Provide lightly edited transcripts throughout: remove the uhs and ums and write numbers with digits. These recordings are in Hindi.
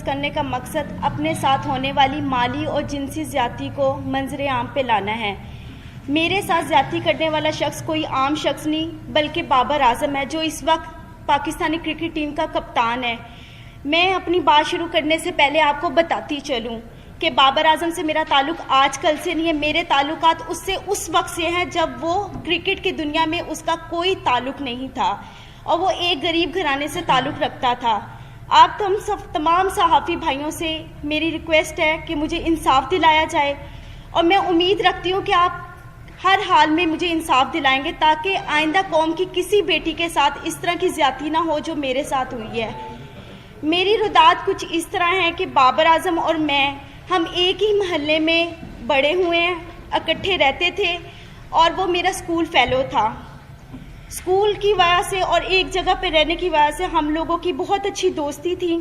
करने का मकसद अपने साथ होने वाली माली और जिनसी ज़्यादती को मंजर आम पे लाना है। मेरे साथ ज़्यादती करने वाला शख्स कोई आम शख्स नहीं बल्कि बाबर आजम है, जो इस वक्त पाकिस्तानी क्रिकेट टीम का कप्तान है। मैं अपनी बात शुरू करने से पहले आपको बताती चलूं कि बाबर आजम से मेरा ताल्लुक़ आज कल से नहीं है। मेरे ताल्लुकात उससे उस वक्त से हैं जब वो क्रिकेट की दुनिया में उसका कोई ताल्लुक़ नहीं था और वो एक गरीब घराने से ताल्लुक़ रखता था। आप तमाम सहाफ़ी भाइयों से मेरी रिक्वेस्ट है कि मुझे इंसाफ दिलाया जाए और मैं उम्मीद रखती हूँ कि आप हर हाल में मुझे इंसाफ दिलाएंगे ताकि आइंदा कौम की किसी बेटी के साथ इस तरह की ज़्यादती ना हो जो मेरे साथ हुई है। मेरी रुदात कुछ इस तरह है कि बाबर आजम और हम एक ही महल्ले में बड़े हुए हैं, इकट्ठे रहते थे और वो मेरा स्कूल फेलो था। स्कूल की वजह से और एक जगह पे रहने की वजह से हम लोगों की बहुत अच्छी दोस्ती थी।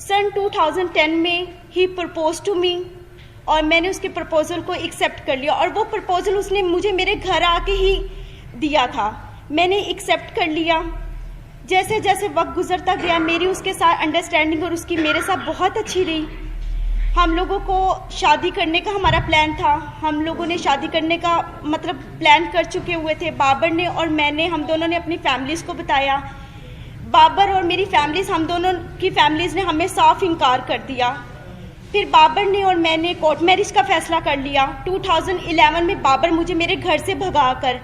सन 2010 में ही प्रपोज टू मी और मैंने उसके प्रपोज़ल को एक्सेप्ट कर लिया और वो प्रपोज़ल उसने मुझे मेरे घर आके ही दिया था। मैंने एक्सेप्ट कर लिया। जैसे जैसे वक्त गुजरता गया मेरी उसके साथ अंडरस्टैंडिंग और उसकी मेरे साथ बहुत अच्छी रही। हम लोगों को शादी करने का हमारा प्लान था। हम लोगों ने शादी करने का प्लान कर चुके हुए थे। बाबर ने और मैंने, हम दोनों ने अपनी फैमिलीज़ को बताया। बाबर और मेरी फैमिलीज़, हम दोनों की फैमिलीज़ ने हमें साफ इनकार कर दिया। फिर बाबर ने और मैंने कोर्ट मैरिज का फ़ैसला कर लिया। 2011 में बाबर मुझे मेरे घर से भगाकर,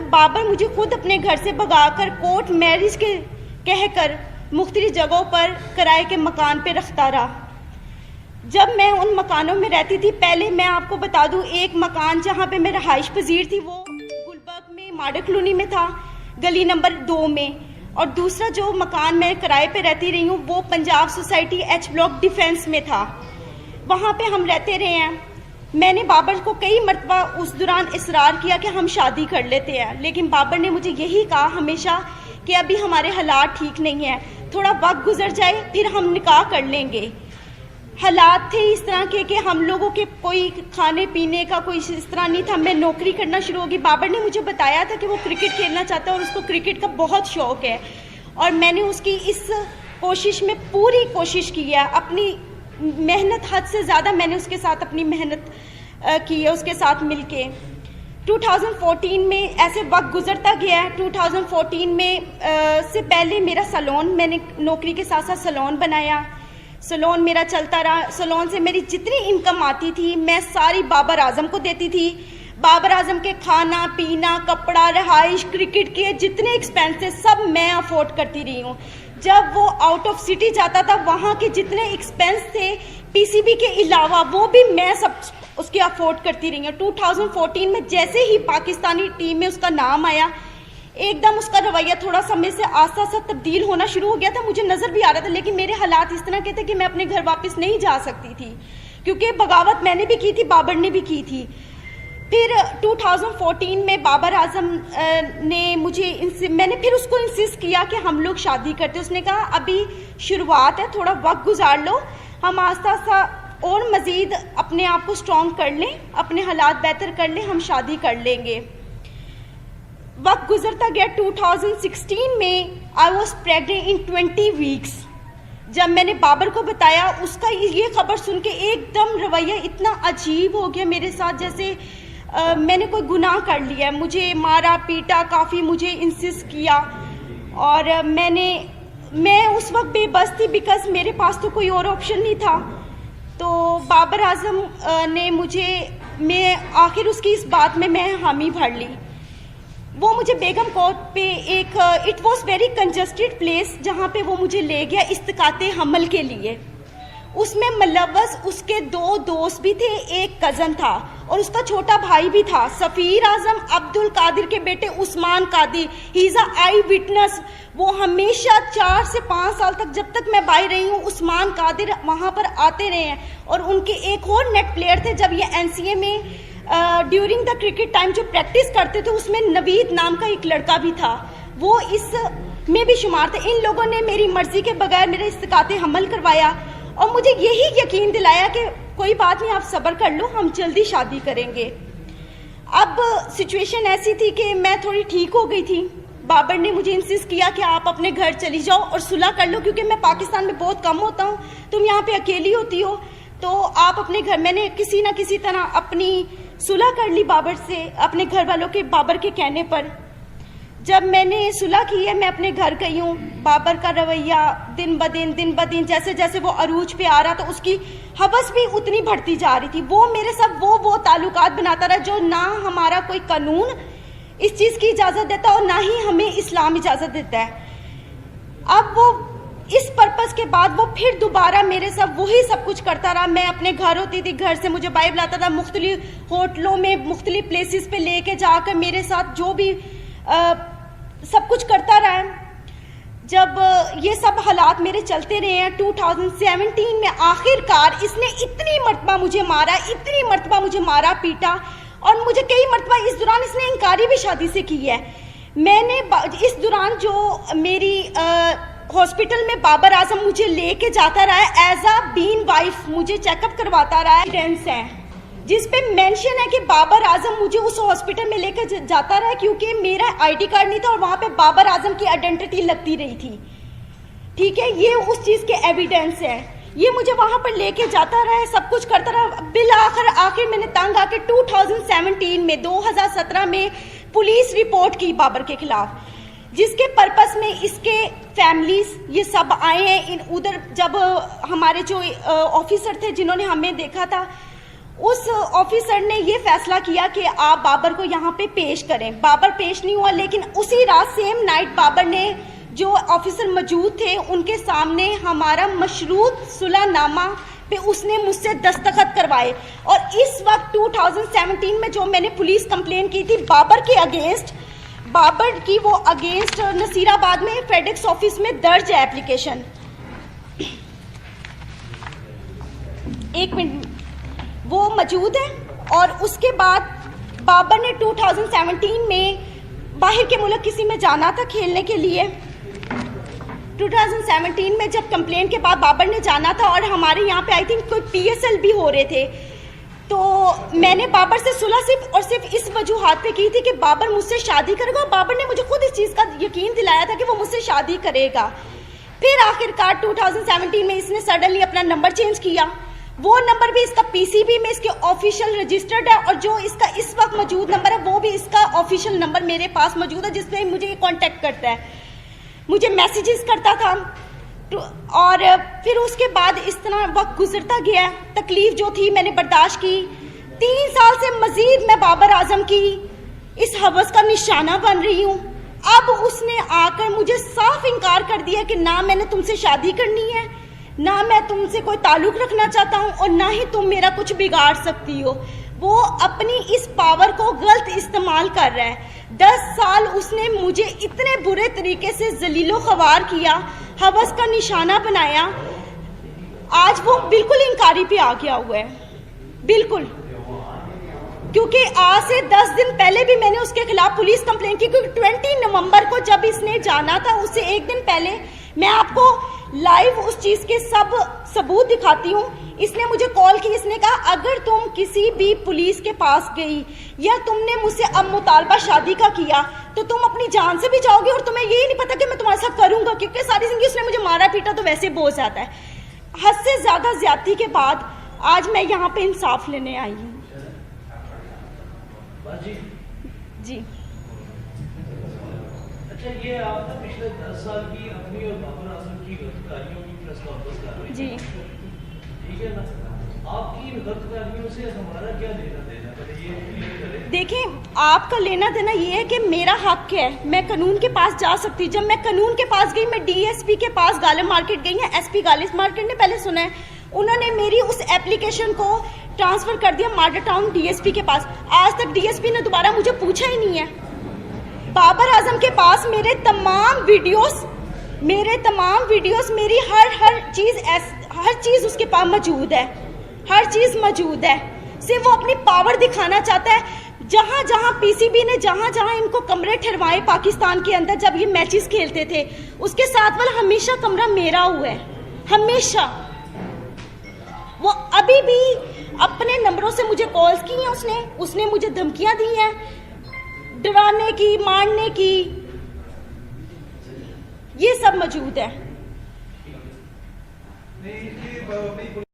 बाबर मुझे खुद अपने घर से भगाकर कोर्ट मैरिज के कहकर मुख्तलिफ जगहों पर किराए के मकान पे रखता रहा। जब मैं उन मकानों में रहती थी, पहले मैं आपको बता दूं, एक मकान जहां पे मैं रहाइश पजीर थी वो गुलबर्ग में मॉडल कॉलोनी में था, गली नंबर 2 में, और दूसरा जो मकान मैं किराए पे रहती रही हूँ वो Punjab society H block defence में था। वहाँ पे हम रहते रहे हैं। मैंने बाबर को कई मरतबा उस दौरान इसरार किया कि हम शादी कर लेते हैं, लेकिन बाबर ने मुझे यही कहा हमेशा कि अभी हमारे हालात ठीक नहीं है, थोड़ा वक्त गुजर जाए फिर हम निकाह कर लेंगे। हालात थे इस तरह के कि हम लोगों के कोई खाने पीने का कोई इस तरह नहीं था। मैं नौकरी करना शुरू होगी। बाबर ने मुझे बताया था कि वो क्रिकेट खेलना चाहता है और उसको क्रिकेट का बहुत शौक़ है और मैंने उसकी इस कोशिश में पूरी कोशिश की है। अपनी मेहनत हद से ज़्यादा मैंने उसके साथ अपनी मेहनत की है, उसके साथ मिलके। 2014 में ऐसे वक्त गुजरता गया है। 2014 में से पहले मेरा सैलून, मैंने नौकरी के साथ साथ सैलून बनाया। सैलून मेरा चलता रहा। सैलून से मेरी जितनी इनकम आती थी मैं सारी बाबर आजम को देती थी। बाबर आजम के खाना पीना, कपड़ा, रहाइश, क्रिकेट के जितने एक्सपेंसेस सब मैं अफोर्ड करती रही हूँ। जब वो आउट ऑफ सिटी जाता था वहाँ के जितने एक्सपेंस थे पीसीबी के अलावा वो भी मैं सब उसके अफोर्ड करती रही हूँ। 2014 में जैसे ही पाकिस्तानी टीम में उसका नाम आया, एकदम उसका रवैया थोड़ा समय से आस्ता आस्ता तब्दील होना शुरू हो गया था। मुझे नज़र भी आ रहा था, लेकिन मेरे हालात इस तरह के थे कि मैं अपने घर वापस नहीं जा सकती थी, क्योंकि बगावत मैंने भी की थी, बाबर ने भी की थी। फिर 2014 में बाबर आजम ने मैंने फिर उसको इंसिस्ट किया कि हम लोग शादी करते। उसने कहा अभी शुरुआत है, थोड़ा वक्त गुजार लो, हम आस्ता आस्ता और मज़ीद अपने आप को स्ट्रॉन्ग कर लें, अपने हालात बेहतर कर लें, हम शादी कर लेंगे। वक्त गुजरता गया। 2016 में I was pregnant in 20 weeks. जब मैंने बाबर को बताया, उसका ये खबर सुन के एकदम रवैया इतना अजीब हो गया मेरे साथ, जैसे मैंने कोई गुनाह कर लिया। मुझे मारा पीटा, काफ़ी मुझे इंसिस्ट किया और मैं उस वक्त बेबस थी बिकॉज मेरे पास तो कोई और ऑप्शन नहीं था। तो बाबर आजम ने मैं आखिर उसकी इस बात में मैं हामी भर ली। वो मुझे बेगम कोर्ट पे एक it was very congested place जहाँ पे वो मुझे ले गया इस्तिकाते हमल के लिए। उसमें मुलव्वस उसके 2 दोस्त भी थे, एक कज़न था और उसका छोटा भाई भी था, सफ़ीर आजम अब्दुल कादिर के बेटे Usman Qadir. He is a eyewitness. वो हमेशा 4 से 5 साल तक, जब तक मैं बाहर रही हूँ, उस्मान कादिर वहाँ पर आते रहे हैं। और उनके एक और नेट प्लेयर थे, जब ये NCA में ड्यूरिंग द क्रिकेट टाइम जो प्रैक्टिस करते थे उसमें नवीद नाम का एक लड़का भी था, वो इस में भी शुमार थे। इन लोगों ने मेरी मर्जी के बगैर मेरे इस्तिकाते हमल करवाया और मुझे यही यकीन दिलाया कि कोई बात नहीं, आप सब्र कर लो, हम जल्दी शादी करेंगे। अब सिचुएशन ऐसी थी कि मैं थोड़ी ठीक हो गई थी, बाबर ने मुझे इंसिस्ट किया कि आप अपने घर चली जाओ और सुलह कर लो, क्योंकि मैं पाकिस्तान में बहुत कम होता हूँ, तुम यहाँ पे अकेली होती हो, तो आप अपने घर। मैंने किसी ना किसी तरह अपनी सुलह कर ली बाबर से, अपने घर वालों के, बाबर के कहने पर। जब मैंने सुलह की है, मैं अपने घर गई हूँ। बाबर का रवैया दिन ब दिन जैसे जैसे वो अरूज पे आ रहा, तो उसकी हवस भी उतनी बढ़ती जा रही थी। वो मेरे साथ वो ताल्लुकात बनाता रहा जो ना हमारा कोई कानून इस चीज़ की इजाज़त देता और ना ही हमें इस्लाम इजाज़त देता है। अब वो इस पर्पस के बाद वो फिर दोबारा मेरे साथ वही सब कुछ करता रहा। मैं अपने घर होती थी, घर से मुझे बाइबल आता था, मुख्तलिफ होटलों में मुख्तलिफ प्लेसेस पे लेके जाकर मेरे साथ जो भी सब कुछ करता रहा है। जब ये सब हालात मेरे चलते रहे हैं, 2017 में आखिरकार इसने इतनी मरतबा मुझे मारा, इतनी मरतबा मुझे मारा पीटा, और मुझे कई मरतबा इस दौरान इसने इनकारी भी शादी से की है। मैंने इस दौरान जो मेरी हॉस्पिटल में बाबर आजम मुझे लेके जाता रहा है एज अ बीन वाइफ, मुझे चेकअप करवाता रहा है, एविडेंस है जिस पे मेंशन है कि बाबर आजम मुझे उस हॉस्पिटल में लेकर जाता रहा, क्योंकि मेरा आईडी कार्ड नहीं था और वहाँ पे बाबर आजम की आइडेंटिटी लगती रही थी। ठीक है, ये उस चीज़ के एविडेंस है। ये मुझे वहाँ पर लेके जाता रहा है, सब कुछ करता रहा। बिल आखिर मैंने तंग आके 2017 में 2017 में पुलिस रिपोर्ट की बाबर के खिलाफ, जिसके पर्पस में इसके फैमिलीज ये सब आए हैं। उधर जब हमारे जो ऑफिसर थे जिन्होंने हमें देखा था, उस ऑफिसर ने ये फैसला किया कि आप बाबर को यहाँ पे पेश करें। बाबर पेश नहीं हुआ, लेकिन उसी रात सेम नाइट बाबर ने, जो ऑफिसर मौजूद थे उनके सामने, हमारा मशरूत सुलहनामा पे उसने मुझसे दस्तखत करवाए। और इस वक्त 2017 में जो मैंने पुलिस कंप्लेन की थी बाबर के अगेंस्ट, बाबर की वो अगेंस्ट नसीराबाद में फेडेक्स ऑफिस में दर्ज है एप्लीकेशन। एक मिनट, वो मौजूद है। और उसके बाद बाबर ने 2017 में बाहर के मुल्क किसी में जाना था खेलने के लिए। 2017 में जब कंप्लेन के बाद बाबर ने जाना था और हमारे यहाँ पे आई थिंक कोई PSL भी हो रहे थे, तो मैंने बाबर से सुलह सिर्फ और सिर्फ इस वजूहात पे की थी कि बाबर मुझसे शादी करेगा। बाबर ने मुझे खुद इस चीज़ का यकीन दिलाया था कि वो मुझसे शादी करेगा। फिर आखिरकार 2017 में इसने सडनली अपना नंबर चेंज किया। वो नंबर भी इसका PCB में इसके ऑफिशियल रजिस्टर्ड है, और जो इसका इस वक्त मौजूद नंबर है वो भी इसका ऑफिशियल नंबर मेरे पास मौजूद है, जिसमें मुझे कांटेक्ट करता है, मुझे मैसेजेस करता था। और फिर उसके बाद इस तरह वक्त गुजरता गया। तकलीफ जो थी मैंने बर्दाश्त की। 3 साल से मजीद मैं बाबर आजम की इस हवस का निशाना बन रही हूँ। अब उसने आकर मुझे साफ इनकार कर दिया कि ना मैंने तुमसे शादी करनी है, ना मैं तुमसे कोई ताल्लुक रखना चाहता हूँ, और ना ही तुम मेरा कुछ बिगाड़ सकती हो। वो अपनी इस पावर को गलत इस्तेमाल कर रहा है। 10 साल उसने मुझे इतने बुरे तरीके से जलीलो ख्वार किया, हवस का निशाना बनाया। आज वो बिल्कुल इनकारी पे आ गया हुआ है, बिल्कुल। क्योंकि आज से 10 दिन पहले भी मैंने उसके खिलाफ पुलिस कंप्लेंट की, क्योंकि 20 नवंबर को जब इसने जाना था, उससे एक दिन पहले, मैं आपको लाइव उस चीज के सब सबूत दिखाती हूँ। इसने मुझे कॉल की, इसने कहा अगर तुम किसी भी पुलिस के पास गई या तुमने मुझसे अब मुतालबा शादी का किया तो तुम अपनी जान से भी जाओगे, और तुम्हें यही नहीं पता कि मैं तुम्हारे साथ करूंगा, क्योंकि सारी जिंदगी उसने मुझे मारा पीटा तो वैसे बोझ जाता है। हद से ज्यादा ज्यादती के बाद आज मैं यहाँ पे इंसाफ लेने आई हूँ। जी अच्छा, ये आप ना पिछले 10 साल की अपनी और बाबर आजम की गलतकारियों की प्रेस कॉन्फ्रेंस कर रहे हैं जी, ठीक है ना? आपकी इन गलतकारियों से हमारा क्या लेना देना, पहले ये क्लियर करें। देखें, आपका लेना देना ये है कि मेरा हक है, मैं कानून के पास जा सकती हूँ। जब मैं कानून के पास गई, मैं DSP के पास गालिब मार्केट गई है, SP गालिब मार्केट ने पहले सुना है, उन्होंने मेरी उस एप्लीकेशन को ट्रांसफर कर दिया माडर टाउन DSP के पास। आज तक DSP ने दोबारा मुझे पूछा ही नहीं है। बाबर आजम के पास मेरे तमाम वीडियोस, मेरी हर चीज उसके पास मौजूद है, हर चीज मौजूद है। सिर्फ वो अपनी पावर दिखाना चाहता है। जहां जहां PCB ने जहां जहां इनको कमरे ठहरवाए पाकिस्तान के अंदर, जब ये मैचेस खेलते थे, उसके साथ वाला हमेशा कमरा मेरा हुआ है, हमेशा। वो अभी भी अपने नंबरों से मुझे कॉल्स की हैं, उसने मुझे धमकियां दी हैं, डराने की, मारने की। सब मौजूद है। नहीं, ये